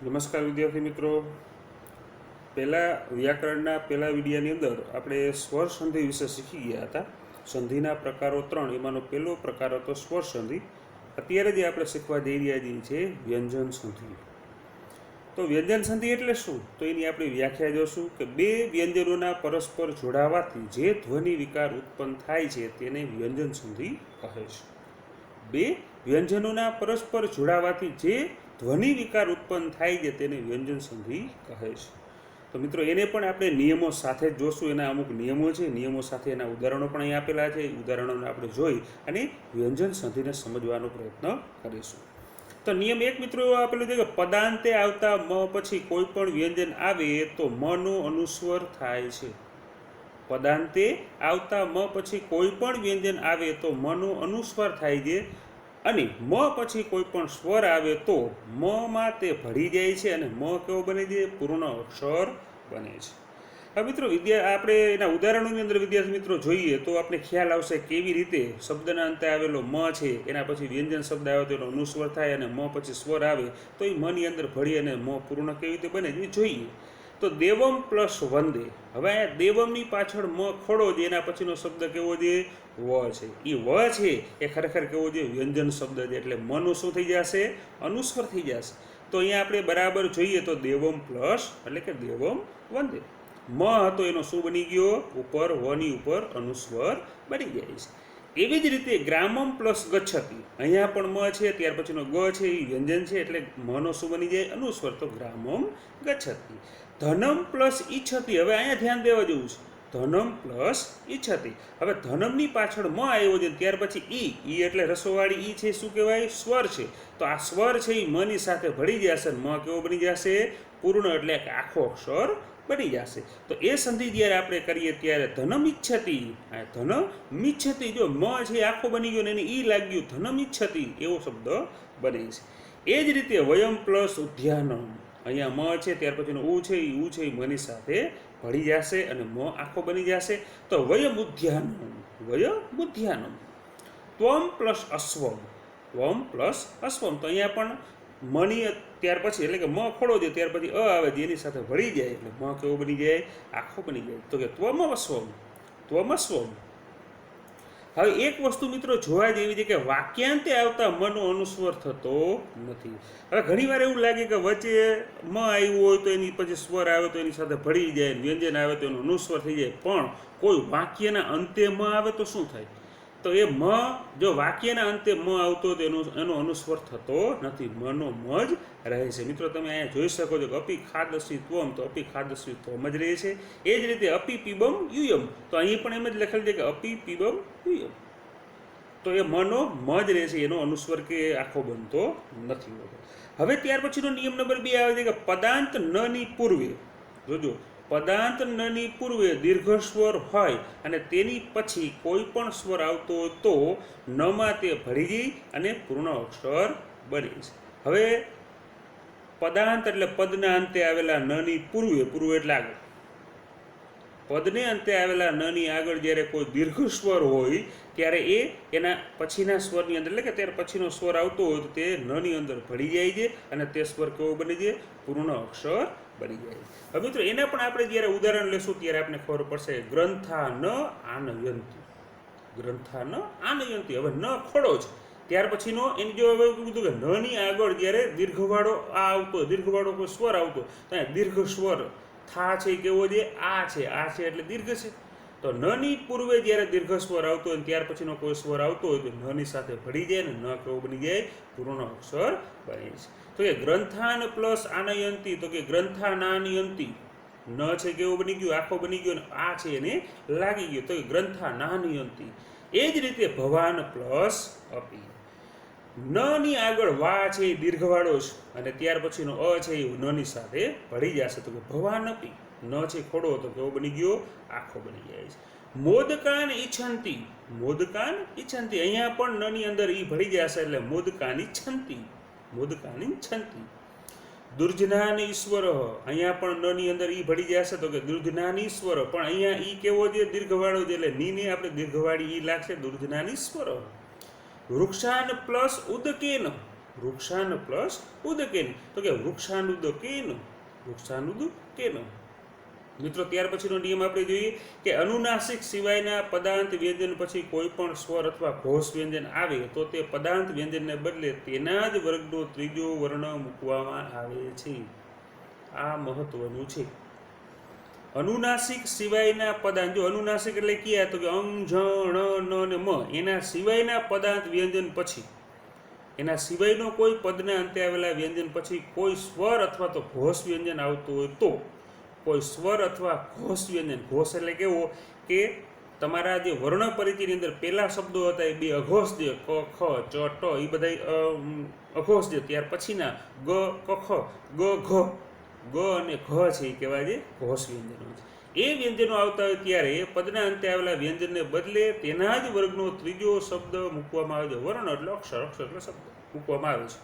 નમસ્કાર વિદ્યાર્થી મિત્રો, વ્યાકરણના પહેલા વિડીયોની અંદર આપણે સ્વર સંધિ વિશે શીખી ગયા હતા. સંધિના પ્રકારો 3, એમાંનો પહેલો પ્રકાર હતો સ્વર સંધિ. અત્યારે જે આપણે શીખવા જઈ રહ્યા છીએ છે વ્યંજન સંધિ. તો વ્યંજન સંધિ એટલે શું? તો એની આપણે વ્યાખ્યા જોશું કે બે વ્યંજનોના પરસ્પર જોડાવાથી જે ધ્વનિ વિકાર ઉત્પન્ન થાય છે તેને વ્યંજન સંધિ કહે છે. બે વ્યંજનોના પરસ્પર જોડાવાથી જે ધ્વનિ વિકાર ઉત્પન્ન થાય છે તેને વ્યંજન સંધિ કહે છે. તો મિત્રો એને પણ આપણે નિયમો સાથે જ જોશું. એના અમુક નિયમો છે, નિયમો સાથે એના ઉદાહરણો પણ અહીં આપેલા છે. ઉદાહરણોને આપણે જોઈ અને વ્યંજન સંધિને સમજવાનો પ્રયત્ન કરીશું. તો નિયમ 1 મિત્રો એવો આપેલું છે કે પદાંતે આવતા મ પછી કોઈ પણ વ્યંજન આવે તો મનો અનુસ્વર થાય છે. પદાંતે આવતા મ પછી કોઈ પણ વ્યંજન આવે તો મનો અનુસ્વાર થાય છે અને મ પછી કોઈ પણ સ્વર આવે તો મ માં તે ભળી જાય છે અને મ કેવો બને છે? પૂર્ણ અક્ષર બને છે. હવે મિત્રો આપણે એના ઉદાહરણોની અંદર વિદ્યાર્થી મિત્રો જોઈએ તો આપણે ખ્યાલ આવશે કેવી રીતે શબ્દના અંતે આવેલો મ છે એના પછી વ્યંજન શબ્દ આવે તો એનો અનુસ્વર થાય અને મ પછી સ્વર આવે તો એ મની અંદર ભળી અને મ પૂર્ણ કેવી રીતે બને એ જોઈએ. તો દેવમ પ્લસ વંદે. હવે અહીંયા દેવમની પાછળ મ ખોડો છે, એના પછીનો શબ્દ કેવો છે? વ છે. એ વ છે એ ખરેખર કેવો છે? વ્યંજન શબ્દ છે. એટલે મનું શું થઈ જશે? અનુસ્વર થઈ જશે. તો અહીંયા આપણે બરાબર જોઈએ તો દેવમ પ્લસ એટલે કે દેવમ વંદે. મ હતો એનો શું બની ગયો? ઉપર વની ઉપર અનુસ્વર બની જાય છે. એવી જ રીતે ગ્રામમ પ્લસ ગચ્છતિ. અહીંયા પણ મ છે, ત્યાર પછીનો ગ છે, એ વ્યંજન છે એટલે મનો શું બની જાય? અનુસ્વર. તો ગ્રામમ ગચ્છતિ. ધનમ પ્લસ ઈચ્છતિ. હવે અહીંયા ધ્યાન દેવા જેવું છે. ધનમ પ્લસ ઈચ્છતિ. હવે ધનમની પાછળ મ આવ્યો છે, ત્યાર પછી ઈ એટલે રસોવાળી ઈ છે, શું કહેવાય? સ્વર છે. તો આ સ્વર છે એ મની સાથે ભળી જશે. મ કેવો બની જશે? પૂર્ણ એટલે કે આખો અક્ષર બની જશે. તો એ સંધિ જ્યારે આપણે કરીએ ત્યારે ધનમ ઈચ્છતિ. ધનમ ઈચ્છતિ. જો મ છે આખો બની ગયો ને એને ઈ લાગ્યું, ધનમ ઈચ્છતિ એવો શબ્દ બને છે. એ જ રીતે વયમ પ્લસ ઉદ્યાનમ. અહીંયા મ છે, ત્યાર પછીનો ઉ છે, એ મની સાથે ભળી જશે અને મ આખો બની જશે. તો વયમ ઉદ્યાનમ. ત્વમ પ્લસ અશ્વમ. ત્વમ પ્લસ અશ્વમ. તો અહીંયા પણ મની ત્યાર પછી એટલે કે મ ખોડો છે, ત્યાર પછી આવે છે, એની સાથે ભળી જાય એટલે મ કેવો બની જાય? આખો બની જાય. તો કે ત્વમસ્વમ. હવે એક વસ્તુ મિત્રો જોવા જેવી છે કે વાક્યાંતે આવતા મનો અનુસ્વર થતો નથી. હવે ઘણીવાર એવું લાગે કે વચ્ચે મ આવ્યું હોય તો એની પછી સ્વર આવે તો એની સાથે ભળી જાય, વ્યંજન આવે તો એનો અનુસ્વર થઈ જાય. પણ કોઈ વાક્યના અંતે મ આવે તો શું થાય? તો એ મ જો વાક્યના અંતે મ આવતો તો એનો અનુસ્વર થતો નથી. મનો મ જ રહે છે. મિત્રો તમે અહીંયા જોઈ શકો છો કે અપી ખાદસી ત્વમ, તો અપી ખાદસી ત્વમ જ રહે છે. એ જ રીતે અપી પીબમ યુયમ, તો અહીં પણ એમ જ લખેલ છે કે અપી પીબમ યુયમ. તો એ મનો મ જ રહે છે, એનો અનુસ્વર કે આખો બનતો નથી હોતો. હવે ત્યાર પછીનો નિયમ નંબર 2 આવે છે કે પદાંત નની પૂર્વે. જોજો, પદાંત નની પૂર્વે દીર્ઘ સ્વર હોય અને તેની પછી કોઈ પણ સ્વર આવતો હોય તો નમાં તે ભળી જાય અને પૂર્ણ અક્ષર બને છે. હવે પદાંત એટલે પદના અંતે આવેલા નની પૂર્વે. પૂર્વે એટલે આગળ. પદને અંતે આવેલા નની આગળ જ્યારે કોઈ દીર્ઘ સ્વર હોય ત્યારે એના પછીના સ્વરની અંદર એટલે કે ત્યાર પછીનો સ્વર આવતો હોય તો તે નની અંદર ભળી જાય છે અને તે સ્વર કેવો બની જાય? પૂર્ણ અક્ષર બની જાય. હવે મિત્રો એને પણ આપણે જ્યારે ઉદાહરણ લેશું ત્યારે આપણે ખબર પડશે. ગ્રંથા ન આનયંતી. ગ્રંથા ન આનયંતી. હવે ન ખોડો છે, ત્યાર પછીનો એની જો હવે કીધું કે નની આગળ જ્યારે દીર્ઘવાળો આ આવતો, દીર્ઘવાળો કોઈ સ્વર આવતો, તો અહીંયા દીર્ઘ સ્વર થા છે કેવો છે? આ છે. આ છે એટલે દીર્ઘ છે. તો નની પૂર્વે જ્યારે દીર્ઘ સ્વર આવતો હોય ત્યાર પછીનો કોઈ સ્વર આવતો હોય તો નની સાથે ભળી જાય ને ન કેવો બની જાય? પૂર્ણ અક્ષર બને છે. તો કે ગ્રંથાન પ્લસ આનયંતી. તો કે ગ્રંથા નાનયંતી. ન છે કેવો બની ગયો? આખો બની ગયો. અને આ છે એને લાગી ગયો. તો કે ગ્રંથા નાનયંતી. એ જ રીતે ભવાન પ્લસ અપી. ન ની આગળ વા છે એ દીર્ઘવાળો છે અને ત્યાર પછીનો અ છે એ નની સાથે ભળી જશે. તો કે ભવાનપી. ન છે ખોડો તો કેવો બની ગયો? આખો બની જાય છે. મોદકાન ઈચ્છંતી. મોદકાન ઈચ્છંતી. અહીંયા પણ નની અંદર ઈ ભળી જશે એટલે મોદકાન ઈચ્છંતી. મોદકાન ઈચ્છંતી. દુર્જનાન ઈશ્વર. અહીંયા પણ નની અંદર ઈ ભળી જશે તો કે દુર્જનાન ઈશ્વર. પણ અહીંયા ઈ કેવો છે? દીર્ઘવાળો છે એટલે ની ને આપણે દીર્ઘવાળી ઈ લાગશે. દુર્જનાન ઈશ્વર. વૃક્ષાન પ્લસ ઉદકેન. વૃક્ષાન પ્લસ ઉદકેન, તો કે વૃક્ષાનુદકેન, વૃક્ષાનુદકેન. મિત્રો ત્યાર પછીનો નિયમ આપણે જોઈએ કે અનુનાસિક સિવાયના પદાંત વ્યંજન પછી કોઈ પણ સ્વર અથવા ઘોષ વ્યંજન આવે તો તે પદાંત વ્યંજનને બદલે તેના જ વર્ગનો ત્રીજો વર્ણ મૂકવામાં આવે છે. આ મહત્વનું છે. અનુનાસિક સિવાયના પદાંત, જો અનુનાસિક એટલે કયા, તો કે અંગ, ઝ, ણ, ન ને મ, એના સિવાયના પદાંત વ્યંજન પછી, એના સિવાયનો કોઈ પદના અંતે આવેલા વ્યંજન પછી કોઈ સ્વર અથવા તો ઘોષ વ્યંજન આવતું હોય તો, કોઈ સ્વર અથવા ઘોષ વ્યંજન, ઘોષ એટલે કેવો કે તમારા જે વર્ણ પરિચયની અંદર પહેલા શબ્દો હતા એ બે અઘોષ જે ક, ખ, ચ, ટ, એ બધા અઘોષ જે, ત્યાર પછીના ગ, ક, ખ, ગ, ઘ, ગ અને ઘ છે એ કહેવાય છે ઘોષ વ્યંજનો છે. એ વ્યંજનો આવતા હોય ત્યારે પદના અંતે આવેલા વ્યંજનને બદલે તેના જ વર્ગનો ત્રીજો શબ્દ મૂકવામાં આવે છે. વર્ણ એટલે અક્ષર, અક્ષર એટલે શબ્દ મૂકવામાં આવે છે.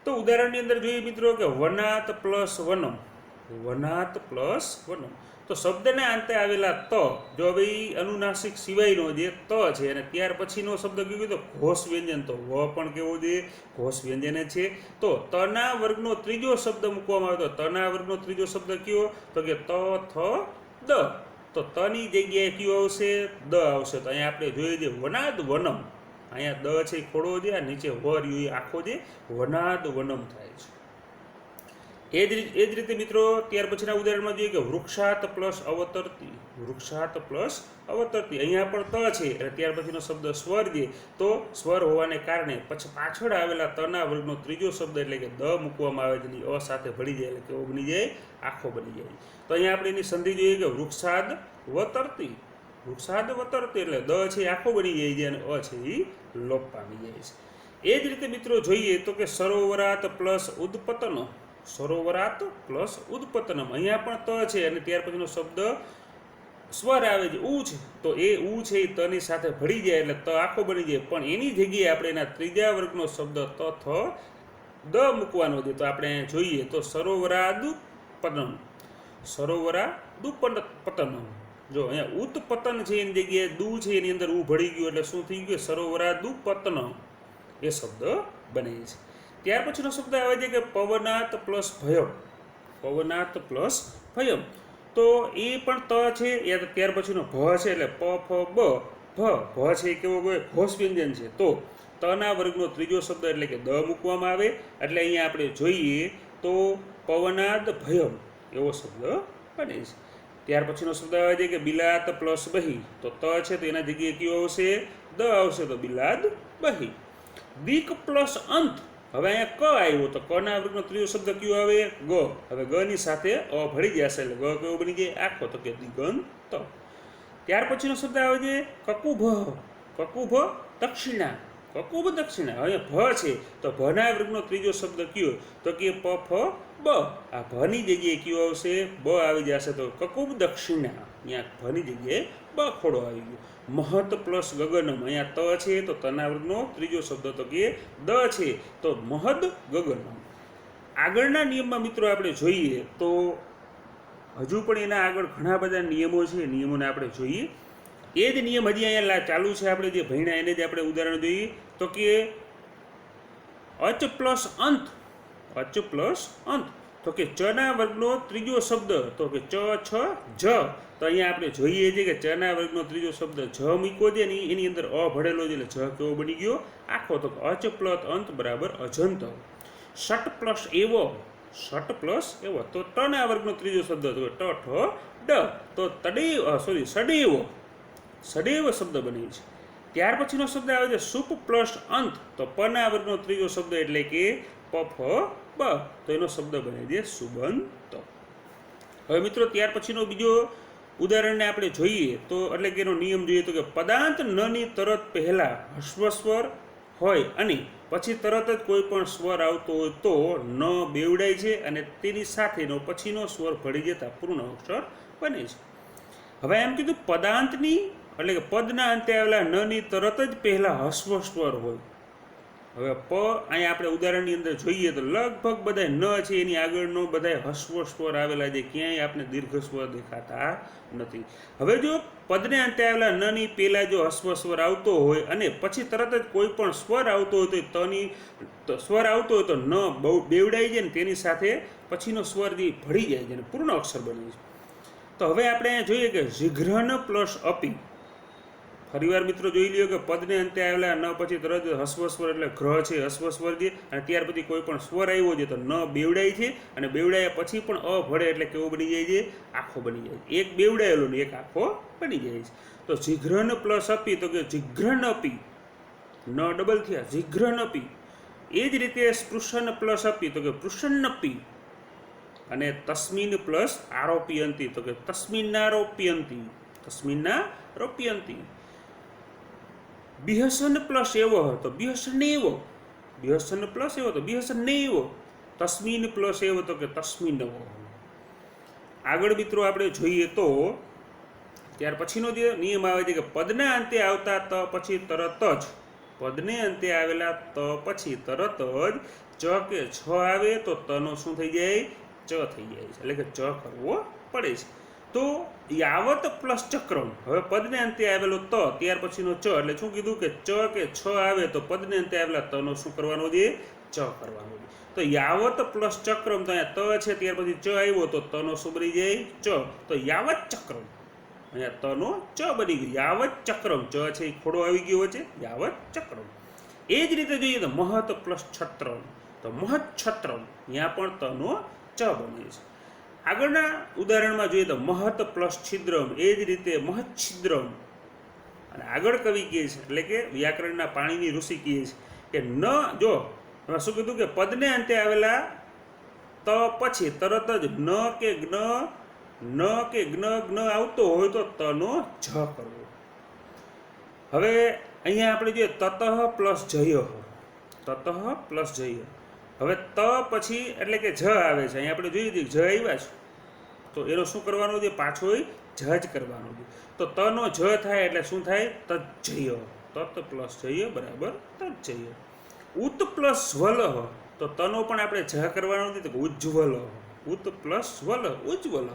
તો ઉદાહરણની અંદર જોઈએ મિત્રો કે વનાત પ્લસ વનમ, વનાત પ્લસ વનમ. તો શબ્દના અંતે આવેલા ત, જો હવે અનુનાસિક સિવાયનો જે ત છે અને ત્યાર પછીનો શબ્દ કયો તો ઘોષ વ્યંજન, તો વ પણ કેવો છે ઘોષ વ્યંજન છે. તો તના વર્ગનો ત્રીજો શબ્દ મૂકવામાં આવે તો તના વર્ગનો ત્રીજો શબ્દ કયો, તો કે ત, થ, દ. તો તની જગ્યાએ કયો આવશે, દ આવશે. તો અહીંયા આપણે જોઈએ છે વનાદ વનમ, અહીંયા દ છે ખોડો છે, આ નીચે વ રહ્યું એ આખો છે વનાદ વનમ થાય છે. એ જ રીતે મિત્રો ત્યાર પછીના ઉદાહરણમાં જોઈએ કે વૃક્ષાત પ્લસ અવતરતી, વૃક્ષાત પ્લસ અવતરતી. અહીંયા પણ ત છે અને ત્યાર પછીનો શબ્દ સ્વર છે, તો સ્વર હોવાને કારણે પછી પાછળ આવેલા તના વર્ગનો ત્રીજો શબ્દ એટલે કે દ મૂકવામાં આવે છે. અ સાથે ભળી જાય એટલે કેવો બની જાય, આખો બની જાય. તો અહીંયા આપણે એની સંધિ જોઈએ કે વૃક્ષાદ વતરતી, વૃક્ષાદ વતરતી એટલે દ છે આખો બની જાય છે અને અ છે એ લોપ પામી જાય છે. એ જ રીતે મિત્રો જોઈએ તો કે સરોવરાત પ્લસ ઉદપતનો, સરોવરાત પ્લસ ઉદપતનમ. અહીંયા પણ ત છે અને ત્યાર પછીનો શબ્દ સ્વર આવે છે ઉ છે, તો એ ઉ છે એ તની સાથે ભળી જાય એટલે ત આખો બની જાય. પણ એની જગ્યાએ આપણે એના ત્રીજા વર્ગનો શબ્દ ત, થ, દ મૂકવાનો છે. તો આપણે જોઈએ તો સરોવરાદુપતનમ, સરોવરાદુપતનમ. જો અહીંયા ઉત્પતન છે એની જગ્યાએ દુ છે એની અંદર ઉ ભળી ગયું એટલે શું થઈ ગયું, સરોવરાદુપતન એ શબ્દ બને છે. ત્યાર પછીનો શબ્દ આવે છે કે પવનાત પ્લસ ભયમ, પવનાત પ્લસ ભયમ. તો એ પણ ત છે, ત્યાર પછીનો ભ છે એટલે પ, ફ, બ, ભ છે એ કેવો ઘોષ વ્યંજન છે. તો તના વર્ગનો ત્રીજો શબ્દ એટલે કે દ મૂકવામાં આવે. એટલે અહીંયા આપણે જોઈએ તો પવનાદ ભયમ એવો શબ્દ બને છે. ત્યાર પછીનો શબ્દ આવે છે કે બિલાત પ્લસ બહી. તો ત છે તો એના જગ્યાએ કયો આવશે, દ આવશે, તો બિલાદ બહી. દીક પ્લસ અંત, હવે અહીંયા ક આવ્યો તો કના વર્ગનો ત્રીજો શબ્દ કયો આવે, ગ. હવે ગ ની સાથે અ ભળી જશે એટલે ગ કેવો બની જાય, આખો, તો કે દિગંત. ત્યાર પછીનો શબ્દ આવે છે કકુભ, કકુભ દક્ષિણા, કકુભ દક્ષિણા. હવે ભ છે તો ભના વર્ગનો ત્રીજો શબ્દ કયો, તો કે પ, ફ, બ. આ ભની જગ્યાએ કયો આવશે, બ આવી જશે, તો કકુભ દક્ષિણા. અહીંયા ભની જગ્યાએ બ ખોડો આવી ગયો. મહત પ્લસ ગગનમ, અહીંયા ત છે તો તના વર્ગનો ત્રીજો શબ્દ તો કે દ છે, તો મહદ ગગનમ. આગળના નિયમમાં મિત્રો આપણે જોઈએ તો હજુ પણ એના આગળ ઘણા બધા નિયમો છે, નિયમોને આપણે જોઈએ. એ જ નિયમ હજી અહીંયા ચાલુ છે, આપણે જે ભણ્યા એને જ આપણે ઉદાહરણ જોઈએ તો કે અચ પ્લસ અંત, અચ પ્લસ અંત. તો કે ચના વર્ગનો ત્રીજો શબ્દ, તો કે ચ, છ, જ. તો અહીંયા આપણે જોઈએ છીએ કે ચના વર્ગનો ત્રીજો શબ્દ જ મૂક્યો છે ને એની અંદર અ ભળેલો છે એટલે જ કેવો બની ગયો, આખો. તો અચ પ્લસ અંત બરાબર અજંત. ષટ પ્લસ એવો, ષટ પ્લસ એવો. તો ટના વર્ગનો ત્રીજો શબ્દ તો ટ, ઠ, ડ. તો તડેવ, સડેવો, સડેવ શબ્દ બને છે. ત્યાર પછીનો શબ્દ આવે છે સુપ પ્લસ અંત. તો પના વર્ગનો ત્રીજો શબ્દ એટલે કે પ, ફ, બ. તો એનો શબ્દ બને છે સુબંત. હવે મિત્રો ત્યાર પછીનો બીજો ઉદાહરણને આપણે જોઈએ તો એટલે કે એનો નિયમ જોઈએ તો કે પદાંત નની તરત પહેલા હસ્વ સ્વર હોય અને પછી તરત જ કોઈ પણ સ્વર આવતો હોય તો ન બેવડાય છે અને તેની સાથેનો પછીનો સ્વર ભળી જતા પૂર્ણ અક્ષર બને છે. હવે એમ કીધું પદાંતની એટલે કે પદના અંતે આવેલા નની તરત જ પહેલા હસ્વ સ્વર હોય, હવે પ અહીંયા આપણે ઉદાહરણની અંદર જોઈએ તો લગભગ બધા ન છે એની આગળનો બધા હસ્વ સ્વર આવેલા છે, ક્યાંય આપણે દીર્ઘ સ્વર દેખાતા નથી. હવે જો પદને અંતે આવેલા ન ની પહેલા જો હસ્વ સ્વર આવતો હોય અને પછી તરત જ કોઈ પણ સ્વર આવતો હોય તો તની સ્વર આવતો હોય તો ન બહુ બેવડાઈ જાય ને તેની સાથે પછીનો સ્વર જે ભળી જાય છે અને પૂર્ણ અક્ષર બને છે. તો હવે આપણે અહીંયા જોઈએ કે જીઘ્રન પ્લસ અપી. ફરીવાર મિત્રો જોઈ લ્યો કે પદને અંતે આવેલા ન પછી તરત હસ્વ સ્વર એટલે ગ્રહ છે હસ્વ સ્વર છે અને ત્યાર પછી કોઈ પણ સ્વર આવ્યો છે તો ન બેવડાય છે અને બેવડાયા પછી પણ અ ભળે એટલે કેવો બની જાય છે? આખો બની જાય છે. એક બેવડાયેલો ને એક આખો બની જાય છે. તો જીઘ્રન પ્લસ અપી તો કે જીઘ્રન અપી, ન ડબલ થયા, જીઘ્રન અપી. એ જ રીતે સ્પૃશન પ્લસ અપી તો કે પૃષન્નપી અને તસ્મિન પ્લસ આરોપ્યંતી તો કે તસ્મિન્નારોપ્યંતી, તસ્મિન્નારોપ્યંતી. બિહસન પ્લસ એવો તો બિહસનેવો, બિહસન પ્લસ એવો તો બિહસનેવો, તસ્મિન પ્લસ એવો તો કે તસ્મિનવો. આગળ મિત્રો આપણે જોઈએ તો ત્યાર પછીનો જે નિયમ આવે છે કે પદના અંતે આવતા ત પછી તરત જ, પદને અંતે આવેલા ત પછી તરત જ ચ કે છ આવે તો તનો શું થઈ જાય? ચ થઈ જાય છે, એટલે કે ચ કરવો પડે છે. તો યાવત પ્લસ ચક્રમ. હવે પદને અંતે આવેલો ત ત્યાર પછીનો ચ એટલે શું કીધું કે ચ કે છ આવે તો પદને અંતે આવેલા તનો શું કરવાનો છે? ચ કરવાનો છે. તો યાવત પ્લસ ચક્રમ તો અહીંયા ત છે ત્યાર પછી ચ આવ્યો તો તનો શું બની જાય? ચ. તો યાવત ચક્રમ, અહીંયા તનો ચ બની ગયું, યાવત ચક્રમ. ચ છે એ ખોડો આવી ગયો છે, યાવત ચક્રમ. એ જ રીતે જોઈએ તો મહત પ્લસ છત્રમ તો મહત છત્રમ, અહીંયા પણ તનો ચ બને છે. આગળના ઉદાહરણમાં જોઈએ તો મહત પ્લસ છિદ્રમ, એ જ રીતે મહત છિદ્રમ. અને આગળ કવિ કહે છે એટલે કે વ્યાકરણના પાણીની ઋષિ કહે છે કે ન જો એમાં શું કીધું કે પદને અંતે આવેલા ત પછી તરત જ ન કે જ્ઞ આવતો હોય તો તનો જ કરવો. હવે અહીંયા આપણે જોઈએ તતઃ પ્લસ જય, તતઃ પ્લસ જય. હવે ત પછી એટલે કે જ આવે છે, અહીંયા આપણે જોઈએ જ આવ્યા છે તો એનો શું કરવાનું છે? પાછો જ કરવાનો છે. તો તનો જ થાય એટલે શું થાય? તજ્જય, તત પ્લસ જય બરાબર તજ્જય. ઉત પ્લસ વલ તો તનો પણ આપણે જ કરવાનો છે તો ઉજ્જવલ, ઉત પ્લસ વલ ઉજ્જવલ.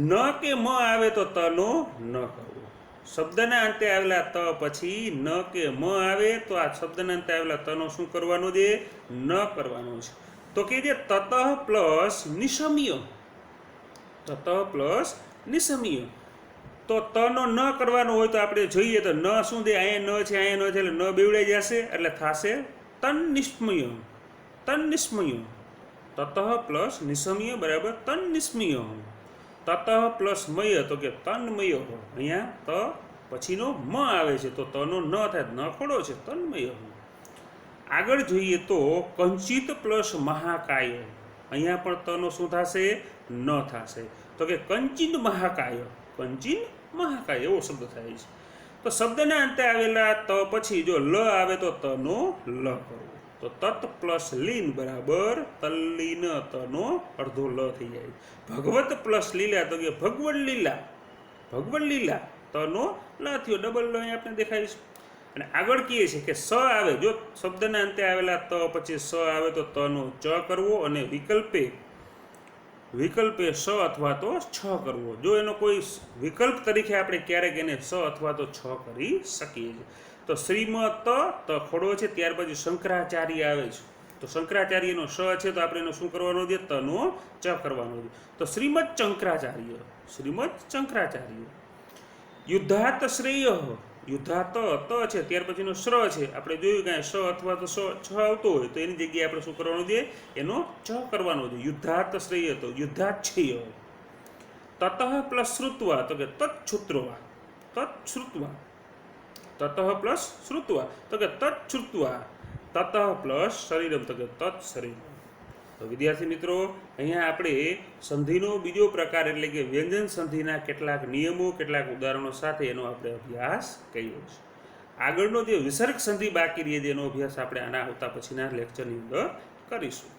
ન કે મ આવે તો તનો ન કરવો. શબ્દના અંતે આવેલા ત પછી ન કે મ આવે તો આ શબ્દના અંતે આવેલા તનો શું કરવાનો છે? ન કરવાનો છે. તો કે જે તતઃ પ્લસ નિશમ્ય, તતઃ પ્લસ નિશમ્ય. તો તનો ન કરવાનો હોય તો આપણે જોઈએ તો ન શું દે? અહીંયા ન છે, અહીંયા ન છે એટલે ન બેવડાઈ જશે એટલે થશે તન્નિસ્મય, તન્નિસ્મય. તતઃ પ્લસ નિશમ્ય બરાબર તન્નિસ્મય. તતઃ પ્લસ મય તો કે તન્મય. અહીંયા ત પછીનો મ આવે છે તો તનો ન થાય, ન ખોડો છે, તન્મય. આગળ જોઈએ તો કંચિત પ્લસ મહાકાય, અહીંયા પણ તનો શું થશે? ન થશે. તો કે કંચિન મહાકાય, કંચિન મહાકાય એવો શબ્દ થાય છે. તો શબ્દના અંતે આવેલા ત પછી જો લ આવે તો તનો લ કરવો. તો તત પ્લસ લીન બરાબર તલ્લીન, તનો અડધો લ થઈ જાય. ભગવત પ્લસ લીલા તો કે ભગવન લીલા, ભગવન લીલા. તનો લ થયો, ડબલ લ અહીં આપણે દેખાઈશ. અને આગળ કહીએ છીએ કે સ આવે, જો શબ્દના અંતે આવેલા ત પછી સ આવે તો તનો ચ કરવો અને વિકલ્પે સ અથવા તો છ કરવો. જો એનો કોઈ વિકલ્પ તરીકે આપણે ક્યારેક એને સ અથવા તો છ કરી શકીએ છીએ. તો શ્રીમત ત ખોડો છે ત્યાર પછી શંકરાચાર્ય આવે છે તો શંકરાચાર્યનો સ છે તો આપણે એનો શું કરવાનો છે? તનો ચ કરવાનો છે. તો શ્રીમદ શંકરાચાર્ય, શ્રીમદ શંકરાચાર્ય. યુદ્ધાત શ્રેય, યુદ્ધાત ત છે ત્યાર પછીનો શ્ર છે, આપણે જોયું કે સ અથવા તો છ આવતો હોય તો એની જગ્યાએ આપણે શું કરવાનું છે? એનો ચ કરવાનો છે. યુદ્ધાત શ્રેય તો યુદ્ધાચ્છય. તતઃ પ્લસ શ્રુત્વા તો કે તત્શ્રુત્વા, તત્શ્રુત્વા. તતઃ પ્લસ શ્રુત્વા તો કે તત્શ્રુત્વા. તતઃ પ્લસ શરીરમ તો કે તત્શરીરમ. તો વિદ્યાર્થી મિત્રો અહીંયા આપણે સંધિનો બીજો પ્રકાર એટલે કે વ્યંજન સંધિના કેટલાક નિયમો, કેટલાક ઉદાહરણો સાથે એનો આપણે અભ્યાસ કર્યો છે. આગળનો જે વિસર્ગ સંધિ બાકી રહી છે એનો અભ્યાસ આપણે આના આવતા પછીના લેક્ચરની અંદર કરીશું.